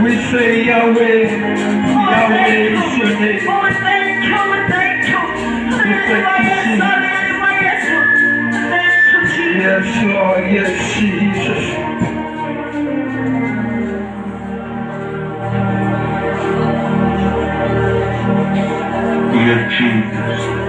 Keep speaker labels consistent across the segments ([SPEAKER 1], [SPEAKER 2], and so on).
[SPEAKER 1] We say Yahweh, Yahweh is your name. Yes, Lord, yes, Jesus. Yes, Jesus.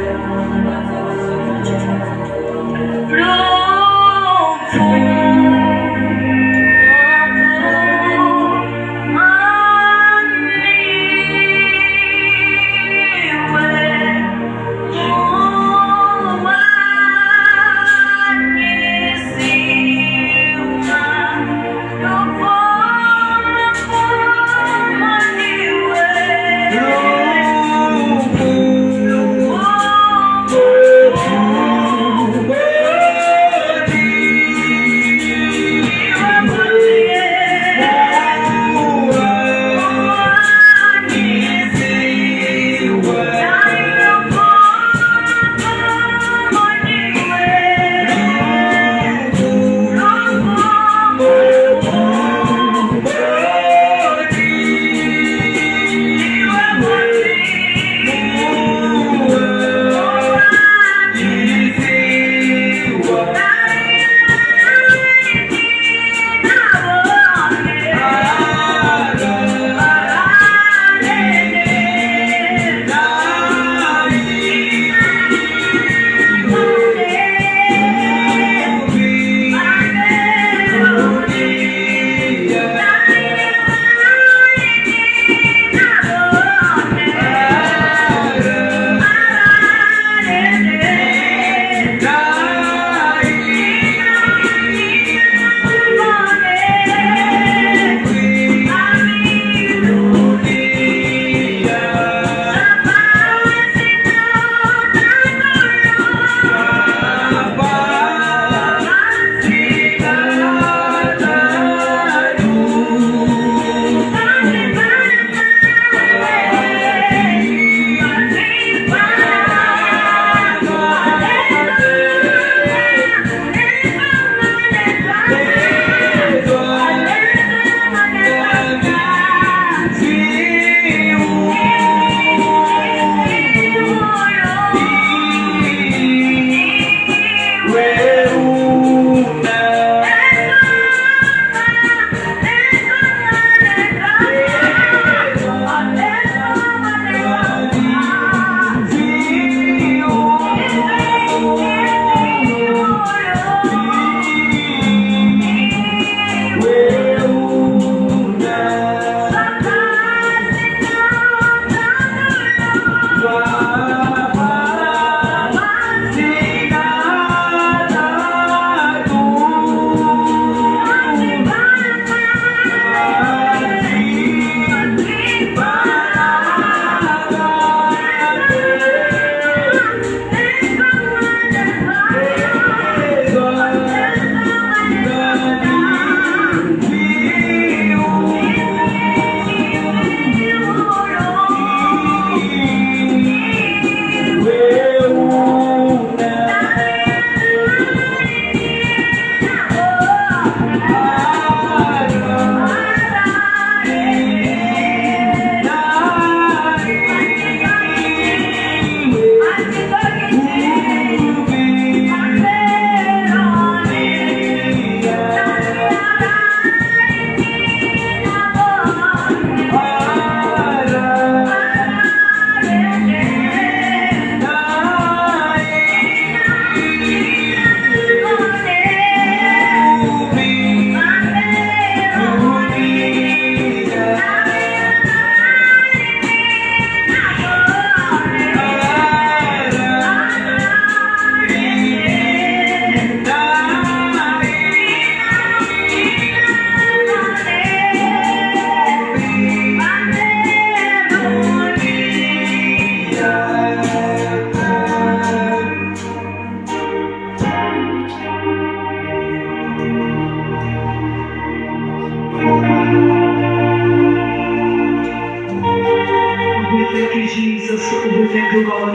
[SPEAKER 1] Thank you, Jesus. We thank you, God.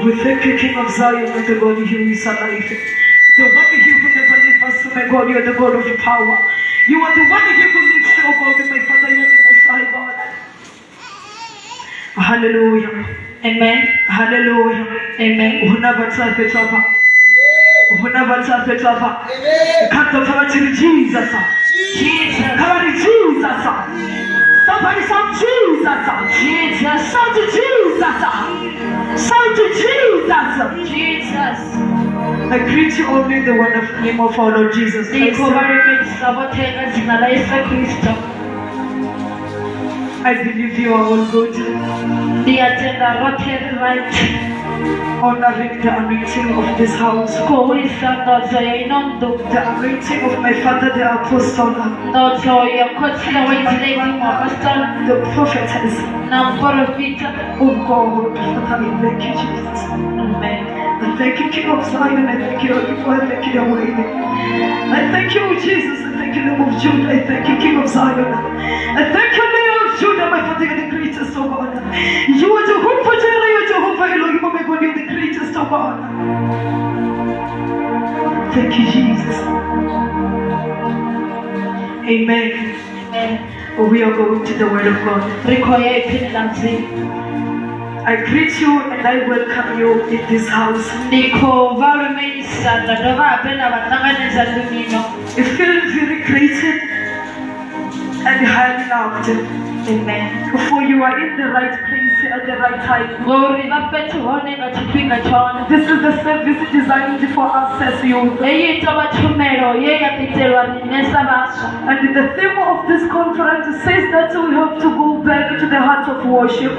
[SPEAKER 1] We thank you, King of Zion, and the God who is alive. The one who will never leave us, my God, you are the God of power. You are the one who will live, oh God, my Father, you are the Most High God. Hallelujah.
[SPEAKER 2] Amen.
[SPEAKER 1] Hallelujah.
[SPEAKER 2] Amen.
[SPEAKER 1] Jesus.
[SPEAKER 2] Jesus.
[SPEAKER 1] Jesus. Somebody shout Jesus.
[SPEAKER 2] Jesus.
[SPEAKER 1] Shout to Jesus. Shout to Jesus.
[SPEAKER 2] Jesus.
[SPEAKER 1] I greet you all in the wonderful name of our Lord Jesus Christ. I believe you are all good. Honoring the anointing of this house. The anointing of my father, the apostle. The prophetess. Oh God, Father, I thank you, Jesus.
[SPEAKER 2] Amen.
[SPEAKER 1] I thank you, King of Zion. I thank you, Lord. I thank you, Yahweh. I thank you, Jesus. I thank you, Lamb of Judah. I thank you, King of Zion. I thank you, Lion of Judah, my Father, you're the greatest, oh God. You are Jehovah Jireh, you are Jehovah Elohim, oh my God, you're the greatest, oh God. Thank you, Jesus. Amen.
[SPEAKER 2] Amen.
[SPEAKER 1] We are going to the Word of God. I greet you and I welcome you in this house. You feel very greeted and highly loved.
[SPEAKER 2] Amen.
[SPEAKER 1] For you are in the right place at the right time. This is the service designed for us as youth. And the theme of this conference says that we have to go back to the heart of worship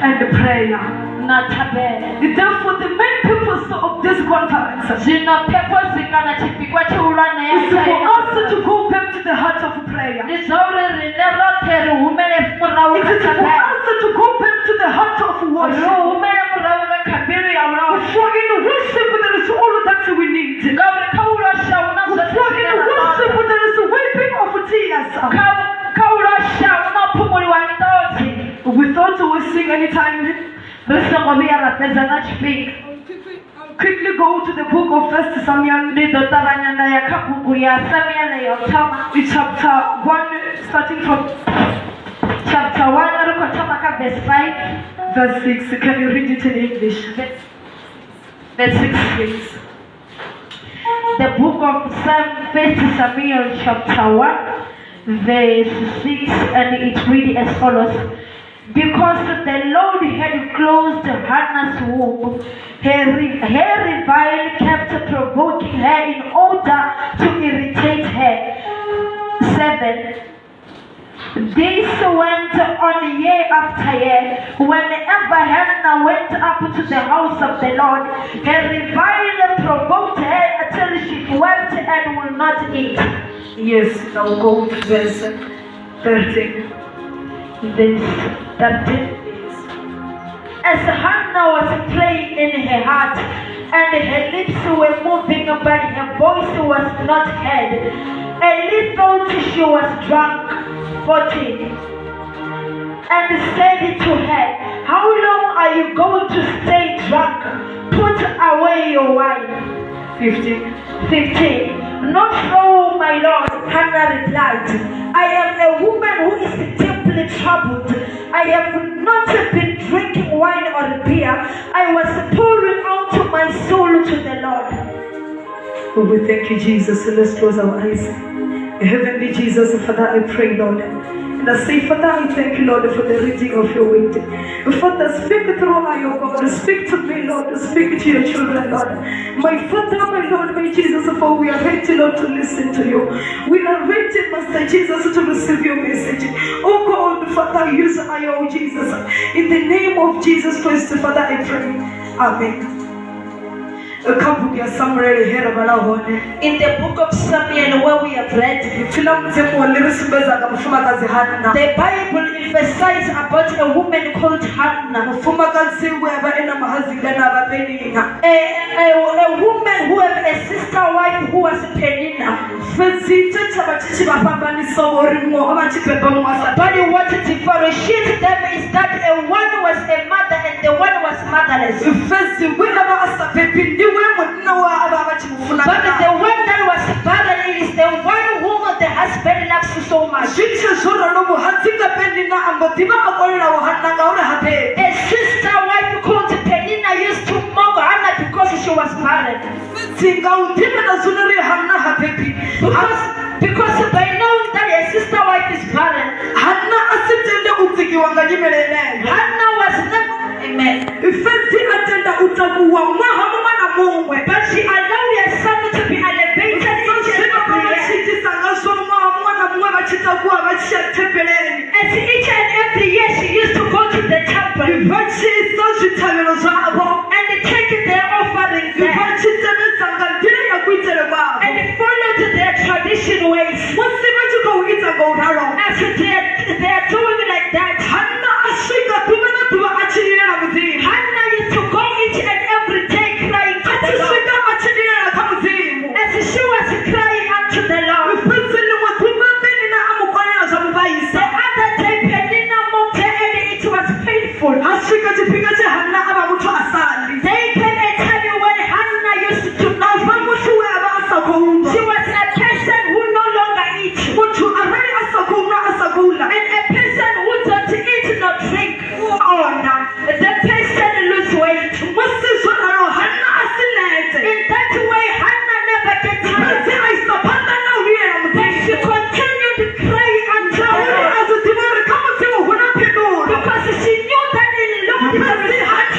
[SPEAKER 1] and prayer. Therefore, the main purpose of this conference is for us to go back to the heart of prayer. It is for us to go back to the heart of worship. For in worship there is all that we need. For in worship there is a weeping of tears. Without wasting any time, quickly go to the book of 1 Samuel, chapter 1, starting from chapter 1, verse 5, verse 6. Can you read it in English? Verse 6, please.
[SPEAKER 2] The book of 1 Samuel chapter 1, verse 6, and it reads as follows. Because the Lord had closed Hannah's womb, her revile kept provoking her in order to irritate her. 7. This went on year after year. Whenever Hannah went up to the house of the Lord, her revile provoked her until she wept and would not eat.
[SPEAKER 1] Yes, now go to verse 13.
[SPEAKER 2] This 13. As Hannah was playing in her heart, and her lips were moving, but her voice was not heard, Eli thought she was drunk. 14. And said to her, how long are you going to stay drunk? Put away your wine. 15. Not so, my Lord, Hannah replied. I am a woman who is deeply troubled. I have not been drinking wine or beer. I was pouring out my soul to the Lord.
[SPEAKER 1] Oh, we thank you, Jesus. Let's close our eyes. Heavenly Jesus, Father, I pray, Lord. And I say, Father, I thank you, Lord, for the reading of your word. Father, speak through my God. Speak to me, Lord. Speak to your children, Lord. My Father, my Lord, my Jesus, for we are ready, Lord, to listen to you. We are ready, Master Jesus, to receive your message. Oh God, Father, use I, oh Jesus. In the name of Jesus Christ, Father, I pray. Amen.
[SPEAKER 2] In the book of Samuel, where we have read, the Bible emphasizes about a woman called Hannah, a woman who had a sister wife who was Penina. But what differentiates them is that one was a mother and the one was motherless. But the one that was barren is the one whom the husband loves so much. A sister wife called Penina used to mock Hannah because she was barren. Because by knowing that a sister wife is barren, Hannah was never, amen. But she allowed her son to be elevated each and every year. As each and every year she used to go to the temple and take their offerings there and follow their tradition ways. As they are doing like that, Hannah used to go each and every day crying to the Lord. As she was crying unto the Lord, the other day Penina mocked her and it was painful. There came a time when Hannah used to know she was a person who no longer eats, and a person who don't eat nor drink. The person lose weight. In that way, Hannah never gets tired. But she continued crying until because she knew that it looked very hard.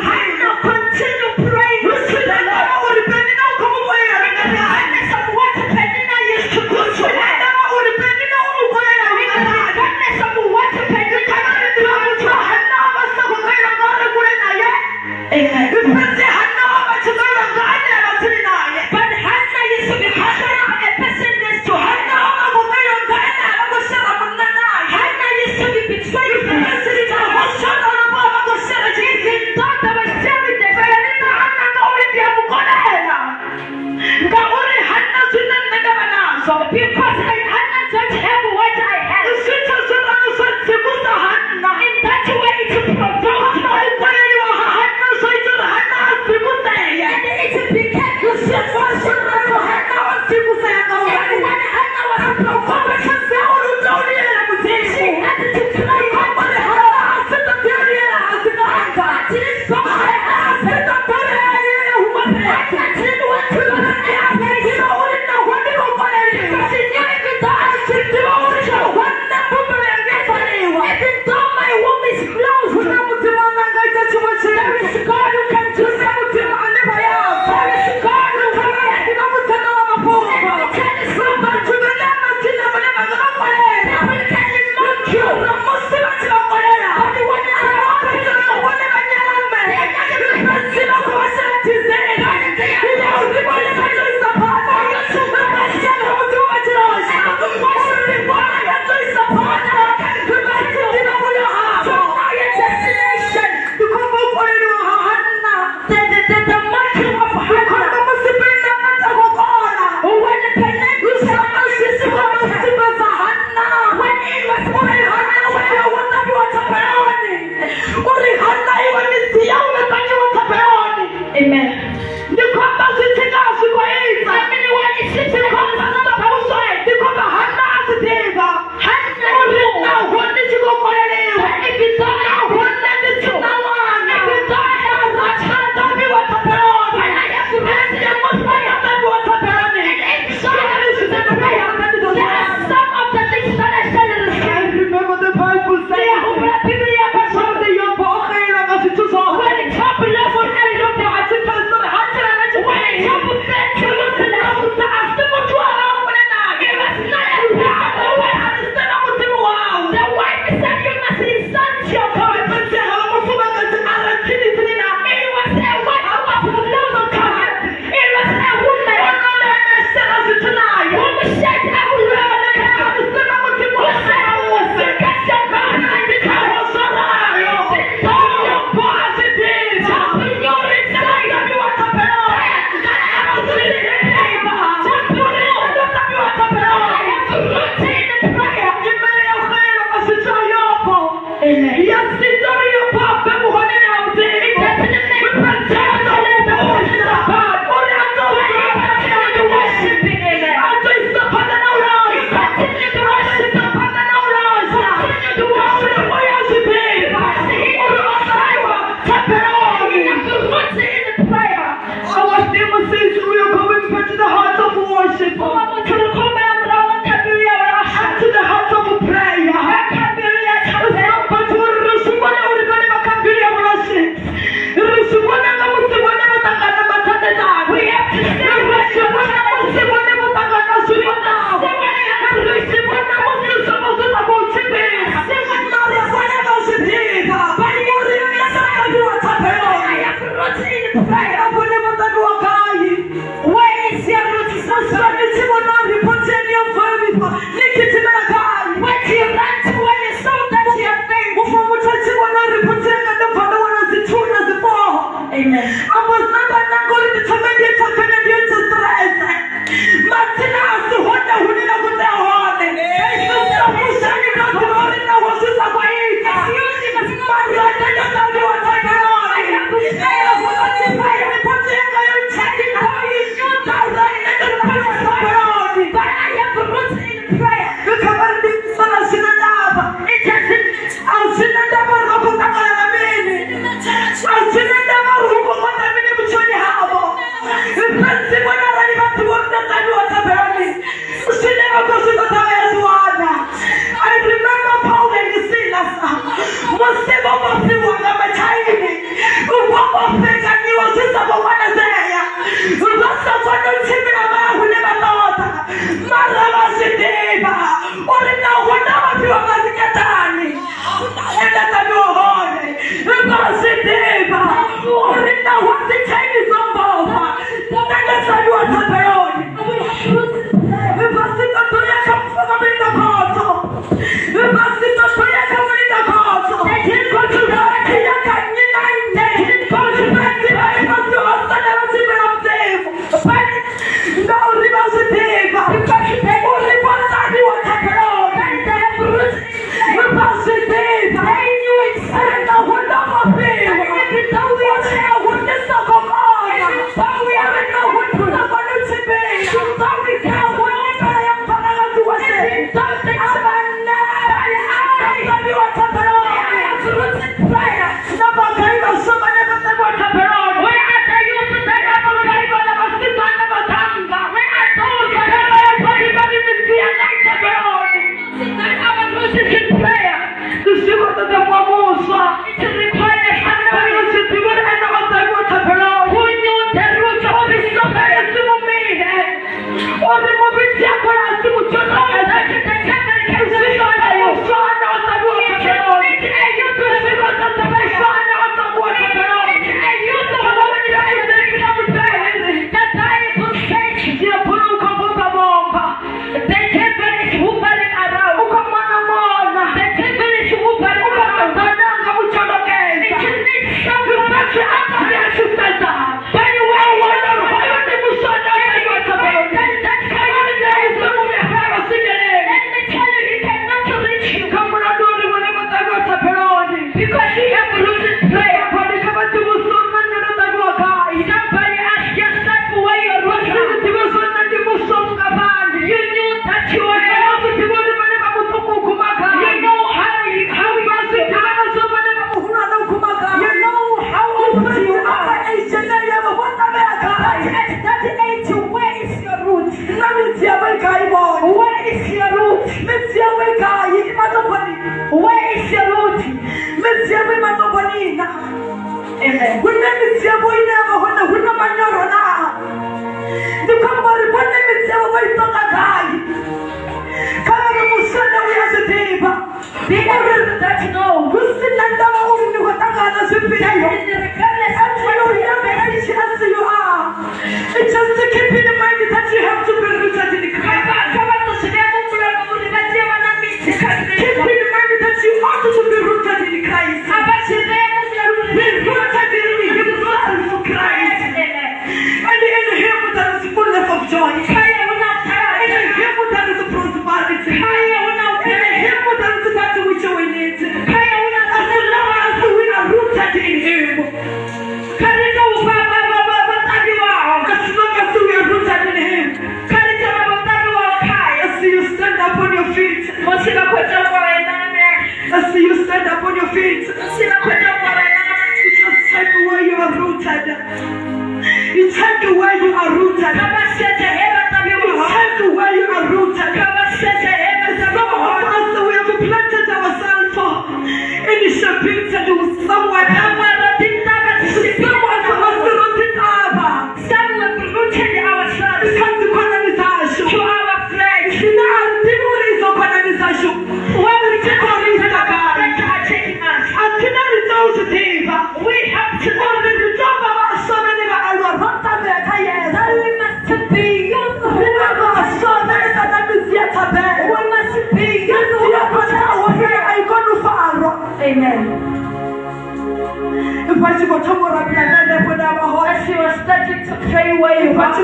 [SPEAKER 2] Hannah continued praying to the Lord. Regardless of what Penina used to do to her. Regardless of what Penina used to do to her. Amen. But Hannah used to be a person next to Hannah. Hannah used to be betrayed. Even though they were sharing the because Hannah don't have what I have. In that way it provoked me. And it became useful for Hannah. And when Hannah was provoked, she had to cry out to her. Hannah didn't want to go to the Amen.
[SPEAKER 1] When it's your boy never hold the winner man your the company when it's your boy talk a guy. Come on, Musana, we are the table. The area that know who's the land of whom you got a superior. Regardless of your young age as you are. It's just to keep in mind that you have to be rooted in the Christ. Keep in mind that you ought to be rooted in Christ. Be rooted in himself for Christ. And in him there is fullness of joy. In him there is prosperity. In him there is that which we need. As long as we are rooted in him. As long as we are rooted in him. As you stand up on your feet. As you stand up on your feet. Just check where you are rooted. You check where you are rooted. Check where you are rooted. Some of us, we have planted ourselves in Shabbat and somewhere. Some of us rooted up. Some have rooted ourselves. Because the colonization. To our flesh. The organization. Where we take on this we have to know that the job of our son and our we must be used. Our son and yet a bed. We must be used. Amen. As you are starting to pray where you are, as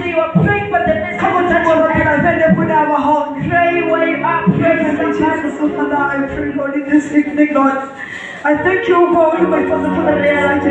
[SPEAKER 1] you are praying for the next pray where you are, pray for Jesus. Father, I pray, Lord, in this evening, Lord. I thank you, God, my Father, for the reality.